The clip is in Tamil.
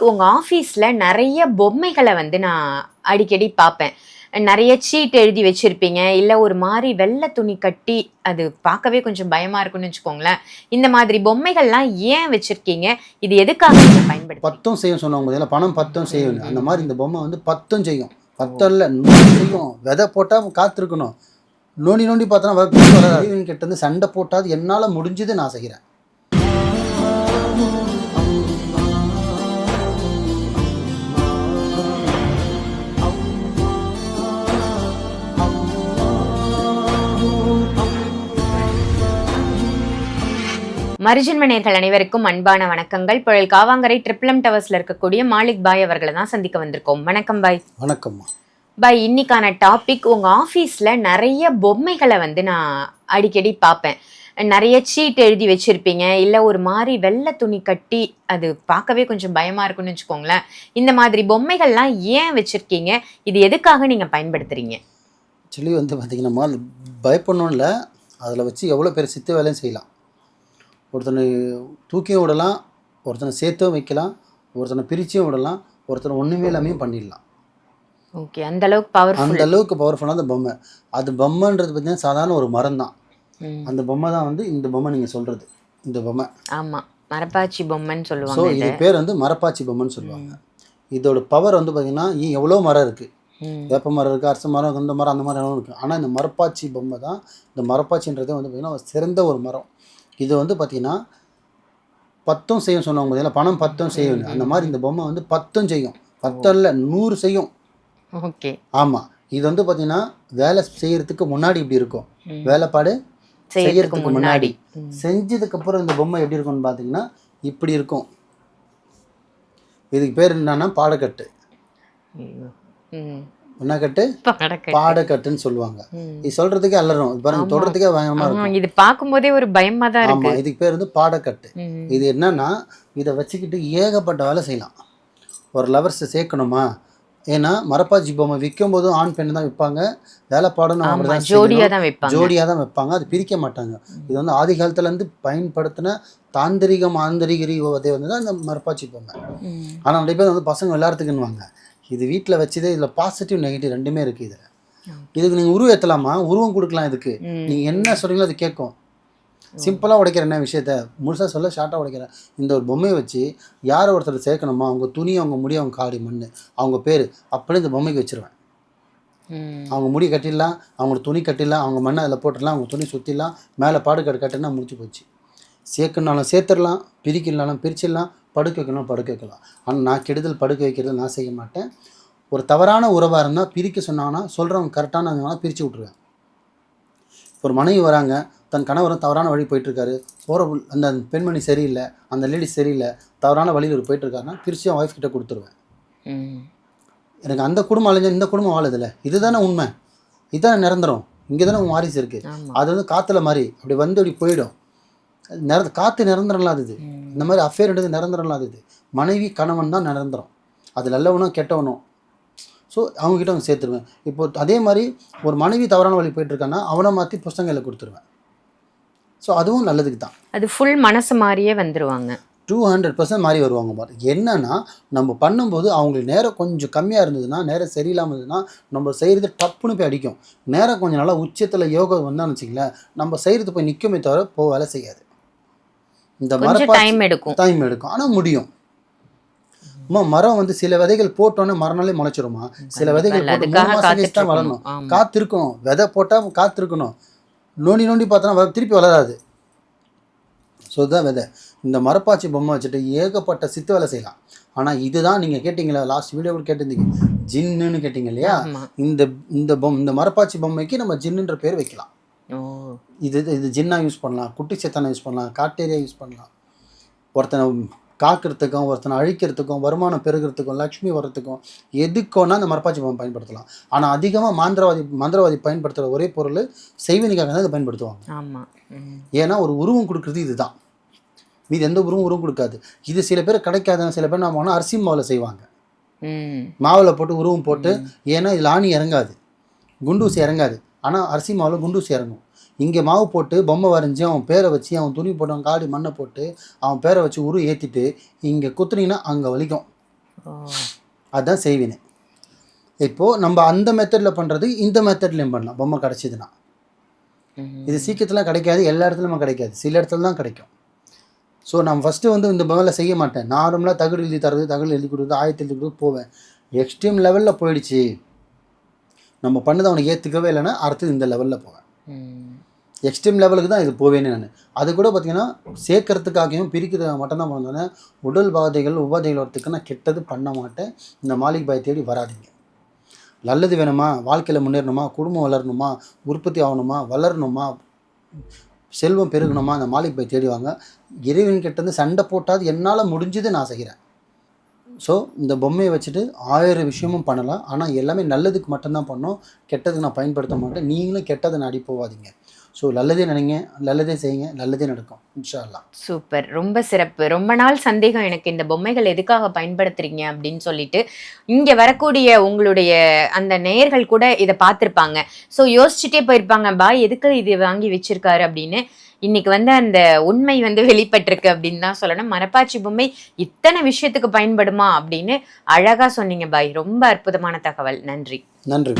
உங்க ஆஃபீஸ்ல நெறைய பொம்மைகள வந்து நான் அடிக்கடி பார்ப்பேன். நெறைய சீட் எழுதி வச்சிருப்பீங்க. இல்ல ஒரு மாரி வெள்ள துணி கட்டி அது பார்க்கவே கொஞ்சம் பயமா இருக்குன்னு வச்சுக்கோங்களேன். இந்த மாதிரி பொம்மைகள்லாம் ஏன் வச்சிருக்கீங்க? இது எதுக்காக நீங்க பயன்படுத்துறீங்க? பத்தும் செய்யும் சொன்னாங்க பார்த்தீங்களா, பணம் பத்தும் செய்யும். அந்த மாதிரி இந்த பொம்மை வந்து பத்தும் செய்யும். பத்தும் இல்லை 100 செய்யும். விதை போட்டால் காத்திருக்கணும். நோண்டி நோண்டி பார்த்தோன்னா கிட்ட இருந்து சண்டை போட்டாது என்னால் முடிஞ்சது நான் செய்கிறேன். மரிஜன்ம நேயர்கள் அனைவருக்கும் அன்பான வணக்கங்கள். புழல் காவாங்கரை ட்ரிபிள் டவர்ஸ்ல இருக்கக்கூடிய மாலிக் பாய் அவர்களை தான் சந்திக்க வந்திருக்கோம். வணக்கம் பாய். வணக்கம்மா பாய். இன்னைக்கான டாபிக், உங்க ஆஃபீஸ்ல நிறைய பொம்மைகளை வந்து நான் அடிக்கடி பார்ப்பேன். நிறைய சீட் எழுதி வச்சிருப்பீங்க. இல்ல ஒரு மாதிரி வெள்ள துணி கட்டி அது பார்க்கவே கொஞ்சம் பயமா இருக்குன்னு வச்சுக்கோங்களேன். இந்த மாதிரி பொம்மைகள்லாம் ஏன் வச்சிருக்கீங்க? இது எதுக்காக நீங்க பயன்படுத்துறீங்க? ஆக்சுவலி வந்து பார்த்தீங்கன்னா, பயப்படணும் இல்லை, அதில் வச்சு எவ்வளோ பேர் சித்து வேலையும் செய்யலாம். ஒருத்தனை தூக்கியும் விடலாம், ஒருத்தனை சேர்த்தும் வைக்கலாம், ஒருத்தனை பிரிச்சியும் விடலாம், ஒருத்தனை ஒன்றுமே இல்லாமையும் பண்ணிடலாம். ஓகே, அந்த அளவுக்கு பவர்ஃபுல். அந்த அளவுக்கு பவர்ஃபுல்லாக அந்த பொம்மை. அது பொம்மைன்றது பார்த்தீங்கன்னா சாதாரண ஒரு மரம் தான். அந்த பொம்மை தான் வந்து இந்த பொம்மை நீங்கள் சொல்கிறது. இந்த பொம்மை ஆமாம், மரப்பாச்சி பொம்மைன்னு சொல்லுவாங்க. ஸோ இது பேர் வந்து மரப்பாச்சி பொம்மைன்னு சொல்லுவாங்க. இதோட பவர் வந்து பார்த்தீங்கன்னா எவ்வளோ மரம் இருக்குது. வேப்ப மரம் இருக்குது, அரச மரம், இந்த மரம், அந்த மரம் இருக்குது. ஆனால் இந்த மரப்பாச்சி பொம்மை தான், இந்த மரப்பாச்சின்றதே வந்து பார்த்திங்கன்னா சிறந்த ஒரு மரம். இது வந்து பார்த்தீங்கன்னா பத்தும் செய்யும் சொன்னாங்க பார்த்தீங்களா, பணம் பத்தும் செய்யும். அந்த மாதிரி இந்த பொம்மை வந்து பத்தும் செய்யும். 10 இல்லை 100 செய்யும். ஓகே, ஆமாம். இது வந்து பார்த்தீங்கன்னா வேலை செய்யறதுக்கு முன்னாடி இப்படி இருக்கும், வேலைப்பாடு செய்யறதுக்கு முன்னாடி. செஞ்சதுக்கப்புறம் இந்த பொம்மை எப்படி இருக்கும்னு பார்த்தீங்கன்னா இப்படி இருக்கும். இதுக்கு பேர் என்னன்னா பாடக்கட்டு. என்ன கட்டு? பாடக்கட்டுன்னு சொல்லுவாங்க. இது சொல்றதுக்கே அலறும். பாருங்க, தொடறதுக்கே பயமா இருக்கும். இது பார்க்கும்போதே ஒரு பயமா தான் இருக்கு. ஆமா, இதுக்கு பேர் வந்து பாடக்கட்டு. இது என்னன்னா, இதை வச்சுக்கிட்டு ஏகப்பட்ட வேலை செய்யலாம். ஒரு லவர்ஸ் சேர்க்கணுமா? ஏன்னா மரப்பாச்சி பொம்மை விற்கும் போதும் ஆண் பெண் தான் விற்பாங்க. வேலைப்பாடுன்னு ஜோடியாக தான் வைப்பாங்க. அது பிரிக்க மாட்டாங்க. இது வந்து ஆதி காலத்துலேருந்து பயன்படுத்தின தாந்திரிகம் ஆந்தரிகரி வந்து தான் இந்த மரப்பாச்சி பொம்மை. ஆனால் நிறைய பேர் வந்து பசங்க விளையாடுறதுக்குன்னுவாங்க. இது வீட்டில் வச்சதே, இதில் பாசிட்டிவ் நெகட்டிவ் ரெண்டுமே இருக்குது. இதில் இதுக்கு நீங்கள் உருவம் ஏற்றலாமா? உருவம் கொடுக்கலாம். இதுக்கு நீங்கள் என்ன சொல்கிறீங்களோ அது கேட்கும். சிம்பிளாக உடைக்கிற என்ன விஷயத்த முழுசாக சொல்ல ஷார்ட்டாக உடைக்கிறேன். இந்த ஒரு பொம்மையை வச்சு யாரை ஒருத்தர் சேர்க்கணுமா, அவங்க துணி, அவங்க முடி, அவங்க காடி, மண், அவங்க பேர் அப்படியே இந்த பொம்மைக்கு வச்சுருவேன். அவங்க முடி கட்டிடலாம், அவங்களோட துணி கட்டிடலாம், அவங்க மண்ணை அதில் போட்டுடலாம், அவங்க துணி சுற்றிடலாம், மேலே பாடுக்கட்டு கட்டினா முடிச்சு போச்சு. சேர்க்கணுனாலும் சேர்த்துடலாம், பிரிக்கணுனாலும் பிரிச்சிடலாம், படுக்க வைக்கணும் படுக்க வைக்கலாம். ஆனால் நான் கெடுதல் படுக்க வைக்கிறது நான் செய்ய மாட்டேன். ஒரு தவறான உறவாக இருந்தால் பிரிக்க சொன்னாங்கன்னா சொல்கிறவங்க கரெக்டான பிரித்து விட்ருவேன். ஒரு மனைவி வராங்க, தன் கணவரும் தவறான வழி போயிட்டுருக்காரு, போகிற அந்த பெண்மணி சரியில்லை, அந்த லேடி சரியில்லை, தவறான வழியில் ஒரு போயிட்டுருக்காருன்னா பிரித்து அவன் ஒய்ஃப் கிட்ட கொடுத்துருவேன். எனக்கு அந்த குடும்பம் அழிஞ்ச இந்த குடும்பம் வாழுதில்லை, இதுதானே உண்மை, இதுதானே நிரந்தரம், இங்கே தானே உன் வாரிசு இருக்குது. அது வந்து காற்றுல மாதிரி அப்படி வந்து அப்படி போயிடும். காற்று நிரந்தரம் இல்லாதது. இந்த மாதிரி அஃபேர்ன்றது நிரந்தரம் இல்லாதது. மனைவி கணவன் தான் நிரந்தரம். அது நல்லவனோ கெட்டவனோ. ஸோ அவங்ககிட்ட அவங்க சேர்த்துருவேன். இப்போ அதே மாதிரி ஒரு மனைவி தவறான வழி போயிட்டுருக்கான்னா அவனை மாற்றி புஸ்தகங்களில் கொடுத்துருவேன். ஸோ அதுவும் நல்லதுக்கு தான். அது ஃபுல் மனசு மாதிரியே வந்துடுவாங்க. 200% மாறி வருவாங்க. பாரு என்னன்னா, நம்ம பண்ணும்போது அவங்களுக்கு நேரம் கொஞ்சம் கம்மியாக இருந்ததுன்னா, நேரம் சரியில்லாமல் இருந்ததுன்னா நம்ம செய்கிறது டப்புன்னு போய் அடிக்கும். நேரம் கொஞ்சம் நல்லா உச்சத்தில் யோகா வந்தான்னு வச்சிங்களேன், நம்ம செய்கிறது போய் நிற்குமே தவிர வேலை செய்யாது. இந்த மரம் டைம் எடுக்கும், ஆனால் முடியும். மரம் வந்து சில விதைகள் போட்டோன்னே மறுநாளே முளைச்சிருமா, சில விதைகள் போட்டு 3 மாதம் கழிச்சு தான் வளரணும். காத்திருக்கணும், விதை போட்டால் காத்திருக்கணும். நோண்டி நோண்டி பார்த்தோன்னா திருப்பி வளராது. ஸோ இதுதான் விதை. இந்த மரப்பாச்சி பொம்மை வச்சுட்டு ஏகப்பட்ட சித்து வேலை செய்யலாம். ஆனால் இதுதான் நீங்கள் கேட்டிங்களா, லாஸ்ட் வீடியோ கூட கேட்டிருந்தீங்க, ஜின்னுன்னு கேட்டிங்க இல்லையா? இந்த மரப்பாச்சி பொம்மைக்கு நம்ம ஜின்னுன்ற பேர் வைக்கலாம். இது ஜின்னா யூஸ் பண்ணலாம், குட்டி சேத்தானை யூஸ் பண்ணலாம், காட்டேரியா யூஸ் பண்ணலாம். ஒருத்தனை காக்கிறதுக்கும், ஒருத்தனை அழிக்கிறதுக்கும், வருமானம் பெருகிறதுக்கும், லக்ஷ்மி வர்றதுக்கும், எதுக்கோன்னா அந்த மரப்பாச்சி பொம்மை பயன்படுத்தலாம். ஆனால் அதிகமாக மந்திரவாதி பயன்படுத்துகிற ஒரே பொருள் செய்வனிக்காக தான் இதை பயன்படுத்துவாங்க. ஆமாம். ஏன்னா ஒரு உருவம் கொடுக்குறது இதுதான். மீது எந்த உருவம் கொடுக்காது. இது சில பேர் கிடைக்காதுன்னு சில பேர் நம்ம அரிசி மாவில் செய்வாங்க. மாவில் போட்டு உருவம் போட்டு, ஏன்னா இதில் ஆணி இறங்காது, குண்டூசி இறங்காது. ஆனால் அரிசி மாவில் குண்டூசி இறங்கும். இங்கே மாவு போட்டு பொம்மை வரைஞ்சி அவன் பேரை வச்சு, அவன் துணி போட்டு, அவன் காடி மண்ணை போட்டு, அவன் பேரை வச்சு ஏற்றிட்டு இங்கே குத்துனீங்கன்னா அங்கே வலிக்கும். அதுதான் செய்வினை. இப்போது நம்ம அந்த மெத்தடில் பண்ணுறது இந்த மெத்தட்லேயும் பண்ணலாம். பொம்மை கிடச்சிதுன்னா இது சீக்கிரத்தில் கிடைக்காது, எல்லா இடத்துலையுமே கிடைக்காது, சில இடத்துல தான் கிடைக்கும். ஸோ நான் ஃபஸ்ட்டு வந்து இந்த வேலை செய்ய மாட்டேன். நார்மலாக தகடு எழுதி தரது, தகடு எழுதி கொடுக்குறது, ஆயத்து எழுதி கொடுத்து போவேன். எக்ஸ்ட்ரீம் லெவலில் போயிடுச்சு, நம்ம பண்ணதை அவனுக்கு ஏற்றுக்கவே இல்லைன்னா அடுத்தது இந்த லெவலில் போவேன். எக்ஸ்ட்ரீம் லெவலுக்கு தான் இது போவேன்னு நான். அது கூட பார்த்திங்கன்னா சேர்க்கறதுக்காகவும் பிரிக்கிறதுக்காக மட்டும்தான் பண்ணேன். உடல் பாதைகள் உபாதைகள் வரத்துக்கு நான் கெட்டது பண்ண மாட்டேன். இந்த மாலிக் பாய் தேடி வராதிங்க. நல்லது வேணுமா, வாழ்க்கையில் முன்னேறணுமா, குடும்பம் வளரணுமா, உற்பத்தி ஆகணுமா, வளரணுமா, செல்வம் பெருகணுமா, அந்த மாலிக் பாய் தேடி வாங்க. இறைவன் கிட்டேருந்து சண்டை போட்டாது என்னால் முடிஞ்சது நான் செய்கிறேன். ஸோ இந்த பொம்மையை வச்சுட்டு 1000 விஷயமும் பண்ணலாம். ஆனால் எல்லாமே நல்லதுக்கு மட்டும்தான் பண்ணோம், கெட்டதுக்கு நான் பயன்படுத்த மாட்டேன். நீங்களும் கெட்டதை நாடி போகாதீங்க. ஸோ நல்லதே நினைங்க, நல்லதே செய்யுங்க, நல்லதே நடக்கும் இன்ஷா அல்லாஹ். சூப்பர், ரொம்ப சிறப்பு. ரொம்ப நாள் சந்தேகம் எனக்கு, இந்த பொம்மைகள் எதுக்காக பயன்படுத்துறீங்க அப்படின்னு சொல்லிட்டு. இங்கே வரக்கூடிய உங்களுடைய அந்த நேயர்கள் கூட இதை பார்த்துருப்பாங்க. ஸோ யோசிச்சுட்டே போயிருப்பாங்க, பாய் எதுக்கு இது வாங்கி வச்சிருக்காரு அப்படின்னு. இன்னைக்கு வந்து அந்த உண்மை வந்து வெளிப்பட்டிருக்கு அப்படின்னு தான் சொல்லணும். மரப்பாச்சி பொம்மை இத்தனை விஷயத்துக்கு பயன்படுமா அப்படின்னு அழகா சொன்னீங்க பாய். ரொம்ப அற்புதமான தகவல். நன்றி. நன்றி.